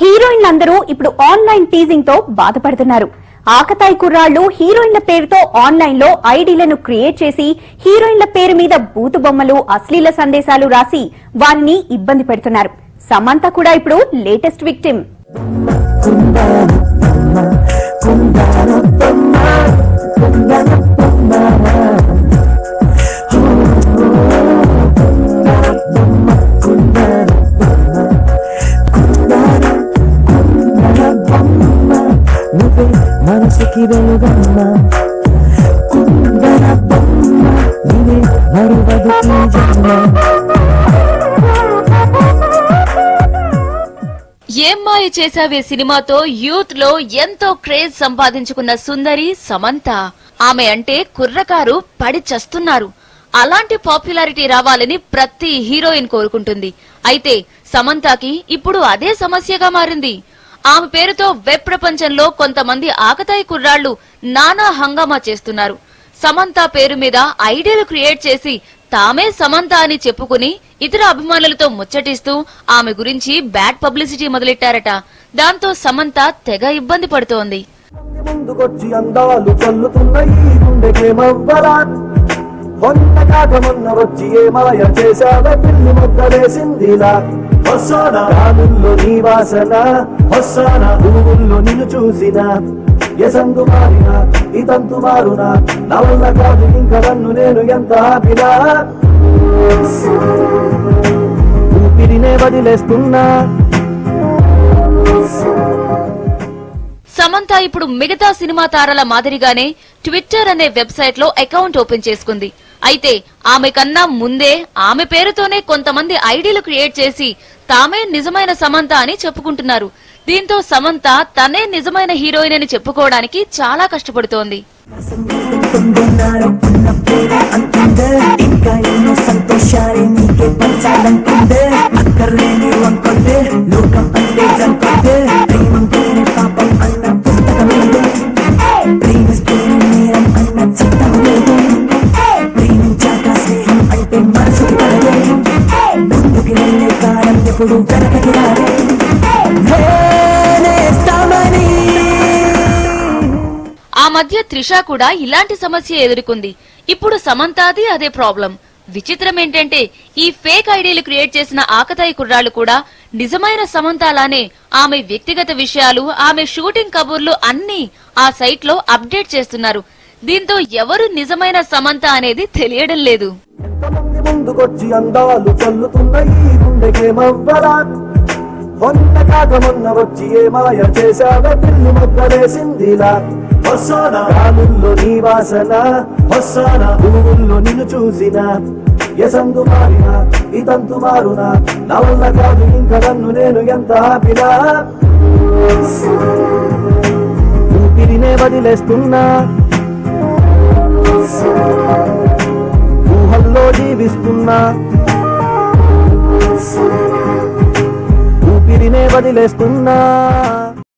హీరోయిన్లందరూ ఇప్పుడు online teasing తో బాధపడుతున్నారు. ఆకతాయి కుర్రాళ్లు హీరోయిన్ల పేరుతో ఆన్లైన్ లో ఐడీలను క్రియేట్ చేసి హీరోయిన్ల పేరు మీద బూతు బొమ్మలు, అశ్లీల సందేశాలు రాసి వారిని ఇబ్బంది పెడుతున్నారు. సమంత కూడా ఇప్పుడు లేటెస్ట్ విక్టిమ్. మనసుకి వెలుగన్నా కుందన బొమ్మ నీవే మరువదు ఈ జన్మ. ఏం మాయ చేసావే సినిమాతో యూత్ లో ఎంతో క్రేజ్ సంపాదించుకున్న సుందరి సమంత. ఆమె అంటే కుర్రకారు పడి చస్తున్నారు. అలాంటి పాపులారిటీ రావాలని ప్రతి హీరోయిన్ కోరుకుంటుంది. అయితే సమంతకి ఇప్పుడు అదే సమస్యగా మారింది. ఆమె పేరుతో వెబ్ ప్రపంచంలో కొంతమంది ఆకతాయి కుర్రాళ్లు నానా హంగామా చేస్తున్నారు. సమంత పేరు మీద ఐడియాలు క్రియేట్ చేసి తామే సమంత అని చెప్పుకుని ఇతర అభిమానులతో ముచ్చటిస్తూ ఆమె గురించి బ్యాడ్ పబ్లిసిటీ మొదలెట్టారట. దాంతో సమంత తెగ ఇబ్బంది పడుతోంది. నిన్ను చూసిన ఎసందు మారినా ఇతంతు మారునా నా వల్ల కాదు ఇంకా నన్ను నేను ఎంత ఆపినా ఊపిరినే వదిలేస్తున్నా. సమంత ఇప్పుడు మిగతా సినిమా తారల మాదిరిగానే ట్విట్టర్ అనే వెబ్సైట్ లో అకౌంట్ ఓపెన్ చేసుకుంది. అయితే ఆమె కన్నా ముందే ఆమె పేరుతోనే కొంతమంది ఐడీలు క్రియేట్ చేసి తామే నిజమైన సమంత అని చెప్పుకుంటున్నారు. దీంతో సమంత తనే నిజమైన హీరోయిన్ అని చెప్పుకోవడానికి చాలా కష్టపడుతోంది. ఆ మధ్య త్రిష కూడా ఇలాంటి సమస్య ఎదుర్కొంది. ఇప్పుడు సమంతాది అదే ప్రాబ్లం. విచిత్రం ఏంటంటే ఈ ఫేక్ ఐడీలు క్రియేట్ చేసిన ఆకతాయి కుర్రాళ్లు కూడా నిజమైన సమంతలానే ఆమె వ్యక్తిగత విషయాలు, ఆమె షూటింగ్ కబుర్లు అన్ని ఆ సైట్ లో అప్డేట్ చేస్తున్నారు. దీంతో ఎవరు నిజమైన సమంత అనేది తెలియడం లేదు. ముందుకొచ్చి అందాలు చల్లుతున్న ఈ గుండెకేమవ్వరా మొన్న కాక మొన్న వచ్చి ఏ మాయ చేశావే పిల్లి మొగ్గలేసిందిలా గాలుల్లో నీ వాసన వస్తాన పువ్వుల్లో నిన్ను చూసిన ఎసందు మారినా ఇతంతు మారునా నా వల్ల కాదు ఇంకా నన్ను నేను ఎంత ఆపినా ఊపిరినే వదిలేస్తున్నా. ఊహల్లో జీవిస్తున్నా ఊపిరినే వదిలేస్తున్నా.